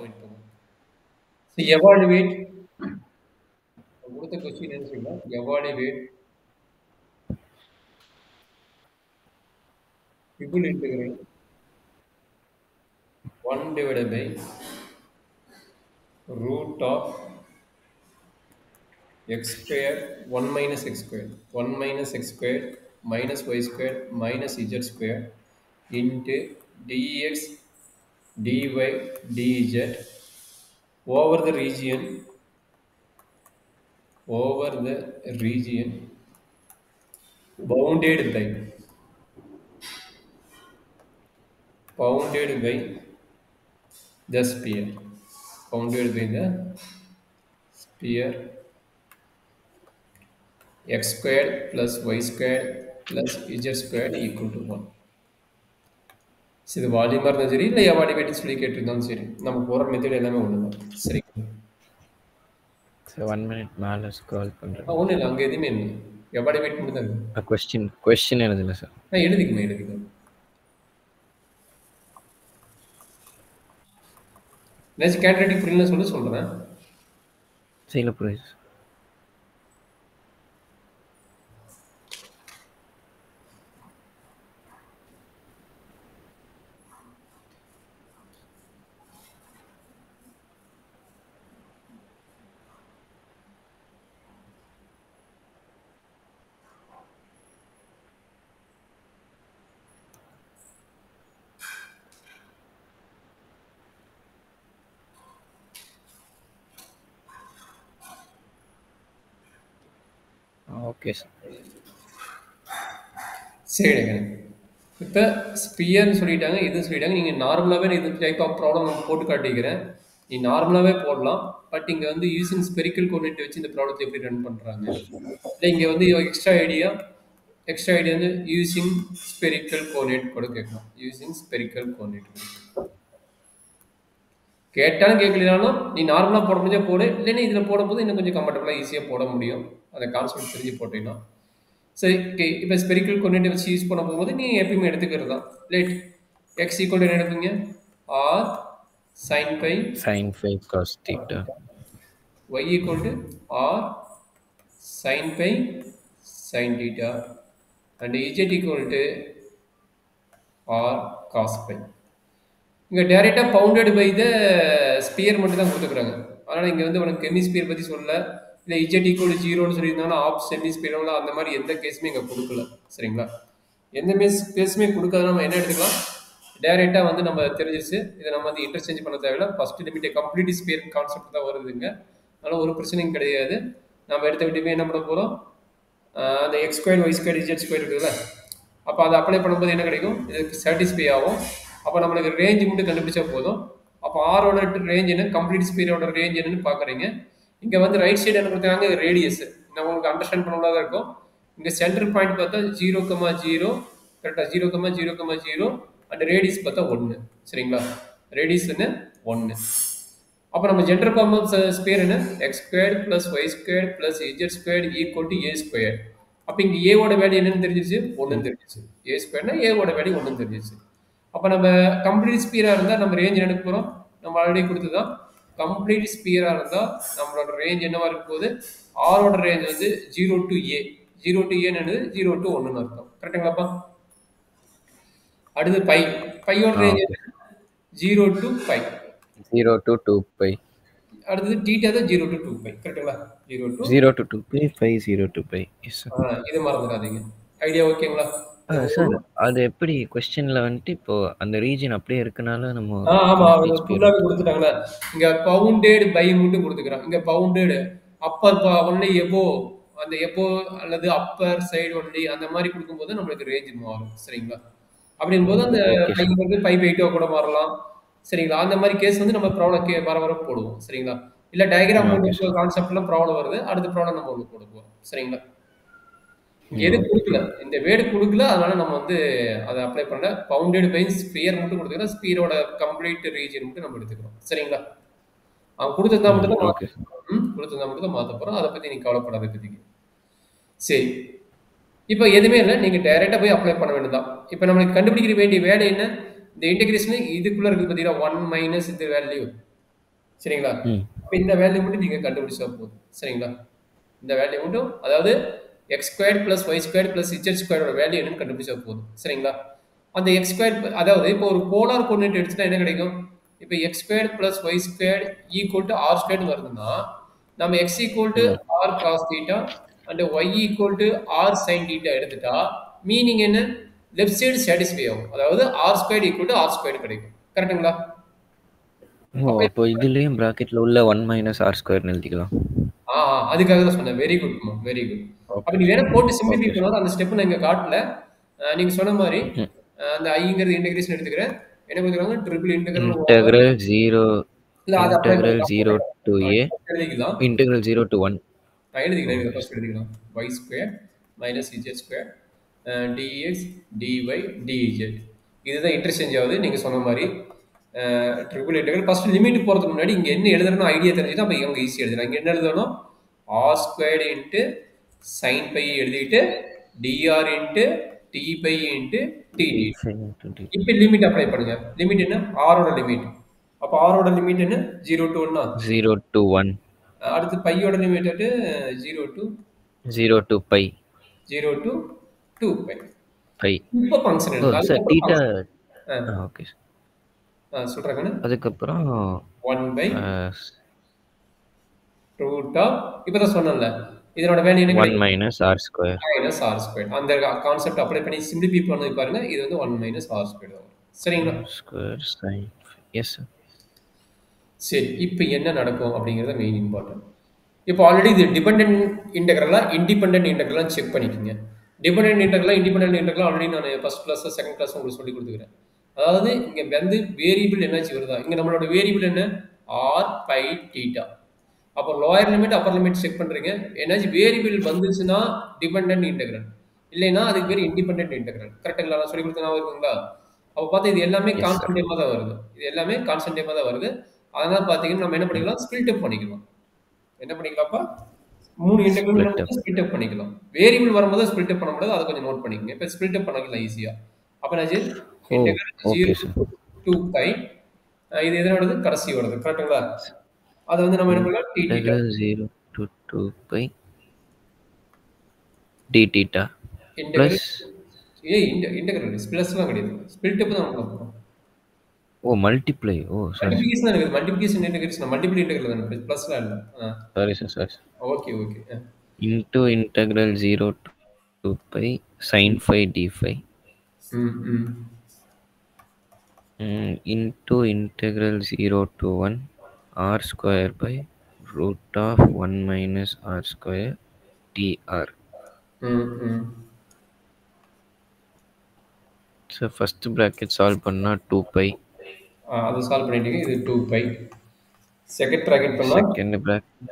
point போகும். So evaluate கொடுத்த question என்ன சொல்லுங்க evaluate triple integral 1 divided by root of x square 1 minus x square 1 minus x square minus y square minus z square into dx dy dz over the region bounded by the sphere bounded by the sphere x squared plus y squared plus z squared equal to 1. இது வால்யூமாக இருந்தாலும் சரி இல்லை எவாலுவேட்னு சொல்லி கேட்டிருந்தாலும் சரி நம்ம போகிற method எல்லாமே ஒன்று தான். சரி சார் 1 மினிட் மேலே ஸ்க்ரால் பண்ணுறேன். ஒன்றும் இல்லை, அங்கே எதுவுமே இல்லை, எவாலுவேட் மட்டும் தான் இருக்குது. கொஸ்டின் எழுதல சார். எழுதிக்குமே ஏதாச்சும் கேட்ரேட்டிக் புரியலன்னு சொல்கிறேன். சரிங்களா புரியுது. Okay sir. சரிங்க, இப்போ ஸ்பியர்னு சொல்லிட்டாங்க, இதுன்னு சொல்லிட்டாங்க. நீங்கள் நார்மலாகவே இது டைப் ஆஃப் ப்ராப்ளம் நான் போட்டு காட்டிக்கிறேன், நீ நார்மலாகவே போடலாம். பட் இங்கே வந்து யூசிங் ஸ்பெரிக்கல் கோஆர்டினேட் வச்சு இந்த ப்ராப்ளத்தை எப்படி ரன் பண்ணுறாங்க, இல்லை இங்கே வந்து எக்ஸ்ட்ரா ஐடியா வந்து யூசிங் ஸ்பெரிக்கல் கோஆர்டினேட் கூட கேட்கலாம். யூசிங் ஸ்பெரிக்கல் கோஆர்டினேட் கேட்டாலும் கேட்கலனாலும் நீ நார்மலாக போட முடிஞ்சா போடு, இல்லைன்னா இதில் போடும்போது இன்னும் கொஞ்சம் கம்ஃபர்டபுளாக ஈஸியாக போட முடியும். அந்த கான்செப்ட் தெரிஞ்சு போட்டீங்கன்னா சரி. இப்போ ஸ்பெரிக்கல் கோஆர்டினேட் வச்சு யூஸ் பண்ண போகும்போது நீ எப்பயுமே எடுத்துக்கிறது தான். ரைட், எக்ஸ் ஈக்குவல் என்ன எடுப்பீங்க, r sin phi cos theta, y equal to r sin phi sin theta, and z equal to r cos phi. இங்கே டேரெக்டாக பவுண்டட் பை த ஸ்பியர் மட்டும் தான் கொடுத்துக்கிறாங்க. அதனால் இங்கே வந்து உனக்கு ஹெமிஸ்பியர் பற்றி சொல்ல, இல்லை இஜெட் ஈக்குவல் 0ன்னு சொல்லியிருந்தாலும் ஆஃப் ஹெமிஸ்பியரோட அந்த மாதிரி எந்த கேஸுமே இங்கே கொடுக்கல. சரிங்களா, எந்த கேஸுமே கொடுக்காத நம்ம என்ன எடுத்துக்கலாம், டேரெக்டாக வந்து நம்ம தெரிஞ்சிச்சு. இதை நம்ம வந்து இன்டர்சேஞ்ச் பண்ண தேவையில்ல. First limit complete sphere concept தான் வருதுங்க. அதனால் ஒரு பிரச்சனையும் கிடையாது. நம்ம எடுத்த விட்டுமே என்ன பண்ண போகிறோம், அந்த x square y square z square இருக்குதுல்ல, அப்போ அதை அப்ளை பண்ணும்போது என்ன கிடைக்கும், இதுக்கு சாட்டிஸ்ஃபை ஆகும். அப்போ நம்மளுக்கு ரேஞ்சு மட்டும் கண்டுபிடிச்சா போதும். அப்போ ஆரோட ரேஞ்ச் என்ன, கம்ப்ளீட் ஸ்பியரோட ரேஞ்ச் என்னன்னு பார்க்குறீங்க. இங்கே வந்து ரைட் சைடு என்ன கொடுத்தாங்க, ரேடியஸ். நான் உங்களுக்கு அண்டர்ஸ்டாண்ட் பண்ணலாம் தான் இருக்கும். இங்கே சென்டர் பாயிண்ட் பார்த்தா 0,0 கரெக்டாக 0,0,0 அண்ட் ரேடியஸ் பார்த்தா 1. சரிங்களா, ரேடியஸ் என்ன 1. அப்போ நம்ம ஜென்ரல் ஃபார்ம் ஆஃப் ஸ்பியர் என்ன, x square plus y square plus z square equal to a square. அப்போ இங்கே ஏவோட வேல்யூ என்னன்னு தெரிஞ்சிச்சு, 1 தெரிஞ்சிச்சு. ஏ ஸ்கொயர்னா ஏவோட வேல்யூ 1 தெரிஞ்சிச்சு. அப்போ நம்ம கம்ப்ளீட் ஸ்பியராக இருந்தால் நம்ம ரேஞ்ச் எடுக்க போகிறோம், நம்ம ஆல்ரெடி கொடுத்துதான். கம்ப்ளீட் ஸ்பியராக இருந்தால் நம்மளோட ரேஞ்ச் என்னவா இருக்கும் போது, ஆரோட ரேஞ்ச் வந்து 0 to A. 0 to A என்னது 0 to 1ன்னு அர்த்தம். கரெக்டுங்களாப்பா. அடுத்து பையோட ரேஞ்ச் 0 to π. 0 to 2π. அடுத்தது தீட்டா தான் 0 to 2π. கரெக்டுங்களா, 0 to 2π, π 0 to π. இது மறந்துடாதீங்க. ஐடியா ஓகேங்களா சார்? அது எப்படி கொஸ்டின்ல வந்துட்டு இப்போ அந்த ரீஜன் அப்படியே இருக்கனால நம்ம ஃபுல்லாவே கொடுத்துட்டாங்களா. இங்க பவுண்டட் பை மட்டும் கொடுத்துக்கிறான். இங்க பவுண்டட் அப்பர் ஒன்லி எபோ, அந்த எபோ அல்லது அப்பர் சைடு ஒன்லி அந்த மாதிரி கொடுக்கும்போது நம்மளுக்கு ரேஞ்ச் மாறும். சரிங்களா, அப்படிங்கும் போது அந்த பை வந்து பை பை 2 கூட மாறலாம். சரிங்களா, அந்த மாதிரி கேஸ் வந்து நம்ம ப்ராப்ளம் வர போடுவோம். சரிங்களா, இல்ல டயக்ராம் கான்செப்ட்ல ப்ராப்ளம் வருது, அடுத்த ப்ராப்ளம் நம்ம ஒன்று போட போறோம். சரிங்களா, எது கொடுக்கல, இந்த வேர்டு கொடுக்கல, அதனால நம்ம வந்து அதை அப்ளை பண்ணல. பவுண்டட் பை ஸ்பியர் மட்டும் கொடுத்துக்கிறோம், ஸ்பியரோட கம்ப்ளீட் ரீஜன் மட்டும் நம்ம எடுத்துக்கிறோம். சரிங்களா, அவன் கொடுத்ததா மட்டும் தான் மாற்ற போறோம். அதை பத்தி நீங்க கவலைப்படாத பத்திக்கு. சரி, இப்போ எதுவுமே இல்லை, நீங்க டைரக்டா போய் அப்ளை பண்ண வேண்டியதான். இப்போ நம்மளுக்கு கண்டுபிடிக்கிற வேண்டிய வேலை என்ன, இந்த இன்டெகிரேஷன் இதுக்குள்ள இருக்கு பார்த்தீங்கன்னா 1 மைனஸ் இந்த வேல்யூ சரிங்களா? ம். அப்ப இந்த வேல்யூ மட்டும் நீங்க கண்டுபிடிச்சா போதும். சரிங்களா? இந்த வேல்யூ மட்டும் அதாவது X square plus Y square plus Z ஸ்கொயரோட வேல்யூ என்னன்னு கண்டுபிடிச்சா போதும். சரிங்களா? அந்த எக்ஸ் ஸ்கொயர் அதாவது இப்போ ஒரு போலார் கோஆர்டினேட் எடுத்துட்டா என்ன கிடைக்கும்? இப்போ x square plus Y square equal to r ஸ்கொயர்னு வருதுன்னா நம்ம எக்ஸ் ஈக்குவல் டு ம். R cos theta and y equal to r sin theta எடுத்துட்டா மீனிங் என்ன? லெஃப்ட் சைடு சாட்டிஸ்ஃபை ஆகும். அதாவது r square equal to r square கிடைக்கும். கரெக்ட்டுங்களா? ஓ! அப்ப அப்போ இதுலயும் பிராக்கெட்ல உள்ள 1 மைனஸ் ஆர் ஸ்கொயர்னு எழுதிக்கலாம். அதுக்காக தான் சொன்னேன். வெரி குட்மா, வெரி குட். அப்ப ஓகே நீ வேணா சார். போட்டு சிம்பிளிஃபை ஓகே சார். பண்ணுவாரு. அந்த ஸ்டெப் நான் இங்க காட்டல. நீங்க சொன்ன மாரி ம். அந்த ஐங்கிறது இன்டகிரேஷன் எடுத்துக்கிறேன். என்ன கொடுக்குறாங்க? ட்ரிபிள் இன்டெக்ரல் ஓவர் இன்டெக்ரல் 0 இல்ல அது அப்ளை இன்டெக்ரல் பண்ணிக்கலாம். 0 to a எழுதிக்கலாம். Integral 0 to 1. நான் எழுதிக்கிறேன். இதை ஓகே ஃபர்ஸ்ட் சார். எழுதிக்கலாம். y square minus z square dx dy dz. இதுதான் இன்டர்சேஞ்ச் ஆகுது. நீங்க சொன்ன மாதிரி ட்ரிபிள் இன்டெக்ரல் ஃபர்ஸ்ட் லிமிட் போறதுக்கு முன்னாடி இங்க என்ன எழுதணும் ஐடியா தெரிஞ்சுட்டா அப்ப இங்க ஈஸியா எழுதலாம். இங்க என்ன எழுதணும்? r squared into sin pi எழுதிட்டு dr into t pi into t dt. இப்போ லிமிட் அப்ளை பண்ணுங்க. லிமிட் என்ன? r ஓட லிமிட். அப்ப r ஓட லிமிட் என்ன? 0 to 1. 0 to 1. அடுத்து பையோட limit 0 to 0 to pi. 0 to 2 pi. pi. இப்போ ஃபங்க்ஷன் ஓ எழுதுங்க. சார் அதுக்கப்புறம் தீட்டா. Okay sir. சொல்றேன். அதுக்கப்புறம் 1 பை ரூட் ஆஃப் இப்பதான் சொன்னேன்ல இதனோட வேல்யூ என்ன 1 கிடைக்கும்? Minus r square. Minus r square. அந்த கான்செப்ட் அப்ளை பண்ணி சிம்பிளிஃபை பண்ணி பாருங்க. இது வந்து 1 மைனஸ் ஆர் ஸ்கொயர் வரும். சரிங்களா? Square sine. Yes sir. சரி, இப்போ என்ன நடக்கும் அப்படிங்கிறது மெயின் இம்பார்ட்டன்ட். இப்போ ஆல்ரெடி இது டிபெண்டன்ட் இன்டெக்ரலா இண்டிபெண்டன்ட் இன்டெக்ரலா செக் பண்ணிக்கோங்க. டிபெண்டன்ட் இன்டெக்ரலா இண்டிபெண்டன்ட் இன்டெக்ரலா ஆல்ரெடி நான் ஃபர்ஸ்ட் கிளாஸ் செகண்ட் கிளாஸ் உங்களுக்கு சொல்லி கொடுத்துக்கிறேன். அதாவது இங்க வந்து வேரியபிள் என்னாச்சு வருதா? இங்க நம்மளோட வேரியபிள் என்ன? R by theta. அப்போ lower limit upper limit check பண்றீங்க. என்னாச்சு வேரியபிள் வந்துச்சுன்னா டிபெண்டன்ட் இன்டெக்ரல், இல்லைன்னா அதுக்கு பேர் இண்டிபெண்டன்ட் இன்டெக்ரல். கரெக்டுங்களா? நான் சொல்லி கொடுத்தா இருக்குங்களா? அப்போ பார்த்தா இது எல்லாமே எஸ் சார். கான்ஸ்டன்ட் டைமா தான் வருது. இது எல்லாமே கான்ஸ்டன்ட் டைமா தான் வருது. அதனால பார்த்தீங்கன்னா நம்ம என்ன பண்ணிக்கலாம்? ஸ்பிளிட் அப் பண்ணிக்கலாம். என்ன பண்ணிக்கலாம்ப்பா? 3 இன்டெக்ரல் Split up. நம்ம ஸ்பிளிட் அப் பண்ணிக்கலாம். வேரியபிள் வரும்போது ஸ்பிளிட் அப் பண்ண முடியாது. அதை கொஞ்சம் நோட் பண்ணிக்கங்க. இப்போ ஸ்பிளிட் அப் பண்ணிக்கலாம் ஈஸியா. அப்ப என்னாச்சு? Oh integral okay 0 sir. to 2 pi இது எதனோடது? கடைசியோடது. கரெக்ட்டுங்களா? அதை வந்து நம்ம என்ன பண்ணலாம்? D theta. Integral 0 to 2 pi d theta integral plus integral பிளஸ்லாம் கிடையாது. ஸ்பிளிட் அப் தான் பண்ண போறோம். Oh multiply. Oh sorry sir. Multiplication தான் இருக்குது. மல்டிப்ளிகேஷன் இன்டெகிரேஷன் மல்டிபிள் இன்டெகிரல் தானே, பிளஸ்லாம் இல்ல. Sorry sir. Sorry sir. Okay okay. Into integral 0 to 2 pi sin phi d phi ம் ம் into integral 0 to 1 r square by root of 1 minus r square dr. ம் ம் So first bracket solve பண்ணா 2 pi. அது solve பண்ணிட்டீங்க. இது 2 by. Second bracket பண்ணா Second bracket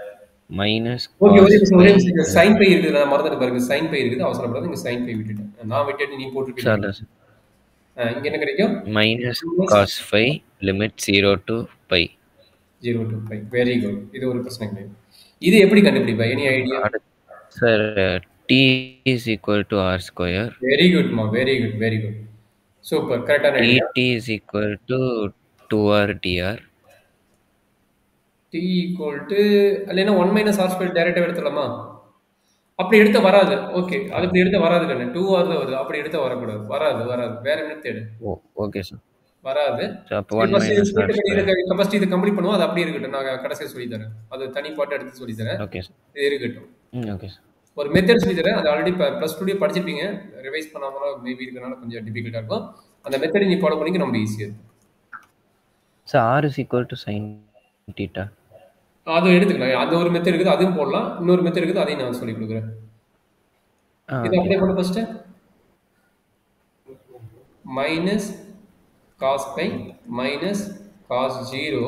minus okay. ஒரே cos நிமிஷம் ஒரே pi. நிமிஷம். சைன் பை இருக்குது. நான் மறந்துட்டு பாருங்க. சைன் பை இருக்குது. அவசரப்படாத. இங்க சைன் பை விட்டுட்டேன். நான் விட்டுட்டு நீ போட்டுருக்கீங்க. Sorry. இங்க என்ன கிடைக்கும்? Minus cos phi limit 0 to pi. 0 to pi. Very good. இது ஒரு பிரச்சனை கிடையாது. இது எப்படி கண்டுபிடிப்பா? Any idea? Sir, t is equal to r square. Very குட்மா. Very good very good. Super. கரெக்டான idea. dt is equal to 2r dr. t equal to இல்லைன்னா 1 மைனஸ் ஆர் ஸ்கொயர் டைரக்டாக எடுத்துடலாமா? அப்படி எடுத்த வராது. ஓகே, அது இப்படி எடுத்த வராது கண்ணு. 2 ஆர் தான் வருது. அப்படி எடுத்த வரக்கூடாது. வராது வராது. வேற மெத்தட் Oh, okay sir. வராது. So அப்போ 1 minus r square. ஃபர்ஸ்ட் இதை கம்ப்ளீட் பண்ணுவோம். அது அப்படியே இருக்கட்டும். நான் கடைசியாக சொல்லி தரேன். அது தனி பாட்டு எடுத்து சொல்லி தரேன். Okay sir. இது இருக்கட்டும். Okay sir. ஒரு மெத்தட் சொல்லி தரேன். அது ஆல்ரெடி ப்ளஸ் டூலேயே படிச்சிருப்பீங்க. ரிவைஸ் பண்ணாமலாம் மேபி இருக்கனால கொஞ்சம் டிஃபிகல்ட்டாக இருக்கும். அந்த மெத்தடை நீ ஃபாலோ பண்ணிக்க ரொம்ப ஈஸியாக இருக்கும். So r is equal to sin theta. அது எடுத்துக்கலாம். அந்த ஒரு மெத்தட் இருக்குது. அதுவும் போடலாம். இன்னொரு மெத்தட் இருக்குது. அதையும் நான் சொல்லி கொடுக்குறேன். இது Okay. அப்ளை பண்ண first minus cos phi minus cos 0.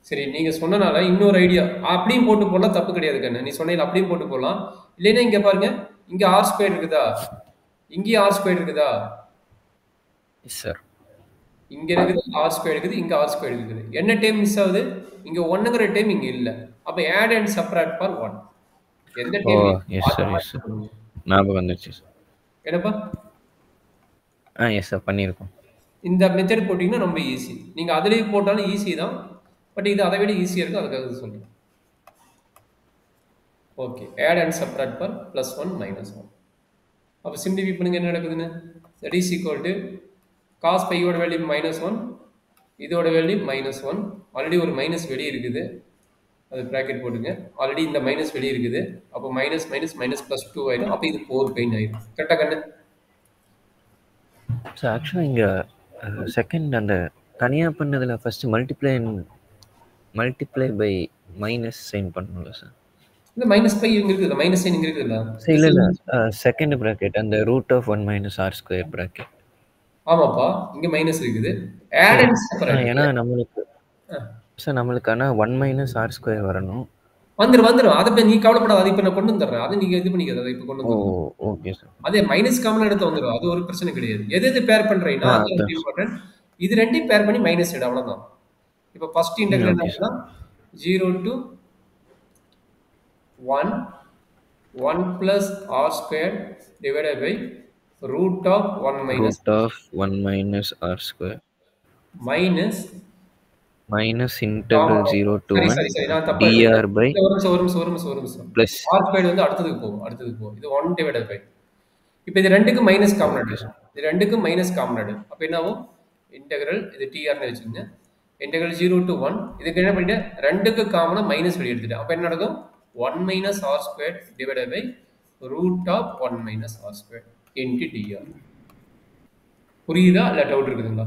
சரி, நீங்க சொன்னனால இன்னொரு ஐடியா அப்படியும் போட்டு போடலாம். தப்பு கிடையாது கண்ணு. நீ சொன்னீங்க அப்படியும் போட்டு போடலாம். இல்லைன்னா இங்க பாருங்க, இங்க ஆர் ஸ்கொயர் இருக்குதா? இங்கேயும் ஆர் ஸ்கொயர் இருக்குதா? Yes sir. இங்க இருக்குது ஆர் ஸ்கொயர் இருக்குது, இங்க ஆர் ஸ்கொயர் இருக்குது. என்ன டைம் மிஸ் ஆகுது? இங்க 1ங்கிற டைம் இங்க இல்ல. அப்ப ஆட் அண்ட் சப்ட்ராக்ட் ஃபார் 1. எந்த time? Oh, yes sir, yes sir. ஞாபகம் வந்துச்சு சார். என்னப்பா? எஸ் சார் பண்ணியிருக்கோம். இந்த மெத்தட் போட்டிங்கன்னா ரொம்ப ஈஸி. நீங்கள் அதுலேயே போட்டாலும் ஈஸி தான். பட் இது அதை விட ஈஸியாக இருக்கும், அதுக்காக சொல்கிறேன். Okay, add and subtract for +1 -1. அப்போ சிம்பிளிஃபை பண்ணுங்க, என்ன நடக்குதுன்னு? That is equal to cos பையோட வேல்யூ -1, இதோட வேல்யூ -1. ஆல்ரெடி ஒரு மைனஸ் வெளியே இருக்குது, அது ப்ராக்கெட் போட்டுங்க. ஆல்ரெடி இந்த மைனஸ் வெளியே இருக்குது, அப்போ மைனஸ் மைனஸ் மைனஸ் +2 ஆயிடும். அப்போ இது 4π ஆயிடும். கரெக்டாக கண்ணு? ஸோ ஆக்சுவலாக இங்கே செகண்ட் அந்த தனியாக பண்ணதில் first multiply by minus sign பண்ணணும்ல சார்? இந்த -π இங்கே இருக்குல்ல, மைனஸ் சைன் இங்கே இருக்குல்ல. சரி, இல்லை இல்லை, செகண்ட் ப்ராக்கெட் அந்த √(1 - r²) ப்ராக்கெட். ஆமாப்பா, இங்கே மைனஸ் இருக்குது. Add and subtract. ஏன்னா நம்மளுக்கு சார் நம்மளுக்கு ஆனால் 1 - r² வரணும். வந்துடும். அதை நீ கவலைப்படாத, அதை இப்போ நான் கொண்டு வந்துடுறேன். அதை நீங்கள் இது பண்ணிக்காத, அதை இப்போ கொண்டு ஓ வந்து. Okay sir. அதே மைனஸ் காமன் எடுத்து வந்துடும், அது ஒரு பிரச்சனை கிடையாது. எது பேர் பண்ணுறீங்கன்னா அது இம்பார்ட்டன்ட். இது ரெண்டையும் பேர் பண்ணி மைனஸ் எடு, அவ்வளோதான். இப்போ ஃபர்ஸ்ட் இன்டெகிரல் என்ன பண்ணா 0 to 1 1 plus r² divided by √(1 - √(1 - r²) minus minus integral 0 to 1 சரி நான் தப்பா dr by ஒரு நிமிஷம் plus r² வந்து அடுத்ததுக்கு போகும். இது 1 divided by. இப்போ இது ரெண்டுக்கும் மைனஸ் காமன் எடு. இது ரெண்டுக்கும் மைனஸ் காமன் எடு. அப்போ என்ன ஆகும்? இன்டெகிரல் இது tr-னு வச்சுக்கோங்க. இன்டெகிரல் 0 to 1, இதுக்கு என்ன பண்ணிட்டேன்? ரெண்டுக்கு காமனாக மைனஸ் வெளியே எடுத்துட்டேன். அப்போ என்ன நடக்கும்? 1 - r² divided by √(1 - r² into dr. புரியுதா இல்லை டவுட் இருக்குதுங்களா?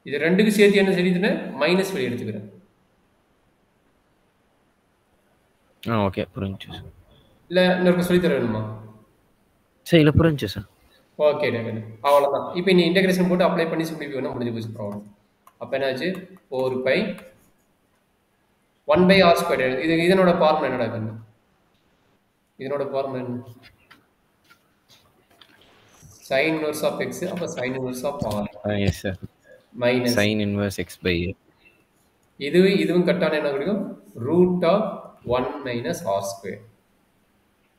இது ரெண்டுக்கு சேர்த்து என்ன சொல்லிட்டு மைனஸ் வெளியே எடுத்துக்கிறேன். ஓகே, புரிஞ்சு சார். இல்லை இன்னொரு சொல்லி தர வேணுமா? சரி, இல்லை புரிஞ்சு சார். ஓகே அவ்வளோதான். இப்போ நீ இன்டெகிரேஷன் போட்டு அப்ளை பண்ணி சிம்பிளிஃபை பண்ணால் முடிஞ்சு போச்சு ப்ராப்ளம். அப்போ என்னாச்சு? 4π 1/r². இதனோட ஃபார்முலா என்னடா கண்ணு? இதனோட ஃபார்முலா என்ன? sin inverse of x. அப்போ sin inverse of r. Yes sir. Minus sin inverse x/a. இதுவும் கட்டான என்ன கிடைக்கும்? √(1 - r².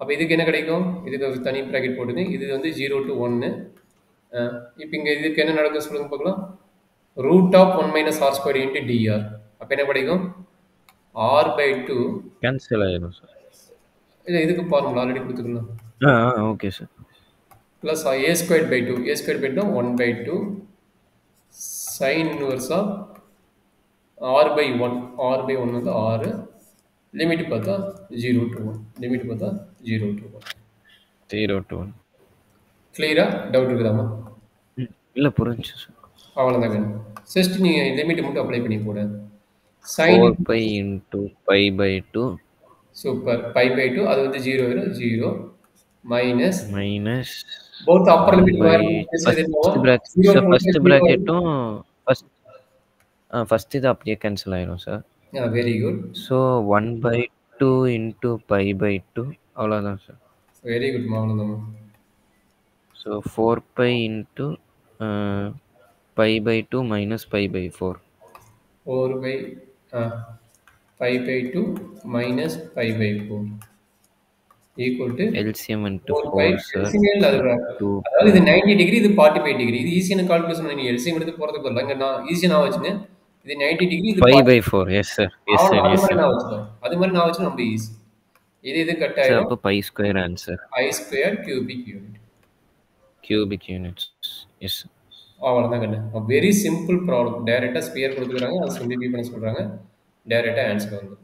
அப்போ இதுக்கு என்ன கிடைக்கும்? இதுக்கு ஒரு தனி ப்ராக்கெட் போட்டுங்க. இது வந்து 0 to 1. இப்போ இங்கே இதுக்கு என்ன நடக்கும் சொல்லுங்க பார்க்கலாம். √(1 - r² into dr. அப்போ என்ன கிடைக்கும்? r/2 கேன்சல் ஆயிடும் சார். இல்லை, இதுக்கு ஃபார்முலா ஆல்ரெடி கொடுத்துக்கலாம். Okay sir. Plus a²/2. a²/2 1/2 sin inverse of r/1. r/1 வந்து 6. லிமிட் பார்த்தா 0 to 1. லிமிட் பார்த்தா 0 to 1. 0 to 1. கிளியரா? டவுட் இருக்குதாமா? இல்லை புரிஞ்சு சார். அவ்வளோதான் வேணும். ஜஸ்ட் நீங்கள் லிமிட் மட்டும் அப்ளை பண்ணி போட. 4π into π/2. சூப்பர். π/2 அது வந்து 0 வரும். 0 minus both upper limit first பிராக்கெட்டும் ஃபர்ஸ்ட் இது அப்படியே கேன்சல் ஆயிடும் sir. Very good. So 1/2 into π/2 அவ்வளோதான் சார். வெரி குட், அவ்வளோதான். So 4π into π/2 minus π/4. 4/π/2 minus π/4 equal to LCM into 4 sir. அதாவது இது 90 டிகிரி, இது 45 டிகிரி. இது ஈஸியான கால்குலேஷன். நீங்க LCM எடுத்து போறதுக்கு பதிலா இங்க நான் ஈஸியா நான் வச்சுங்க. இது 90 டிகிரி, இது 5/4. Yes sir. அது மாதிரி நான் வச்சு ரொம்ப ஈஸி. இது கட் ஆயிடும். அப்ப π² ஆன்சர். π² cubic unit. எஸ். அவ்வளவுதான் கண்ணு. Very simple problem. டைரக்டா ஸ்பியர் கொடுத்துக்கறாங்க, அது சிம்பிளிஃபை பண்ண சொல்றாங்க. டைரக்டா ஆன்சர் வந்து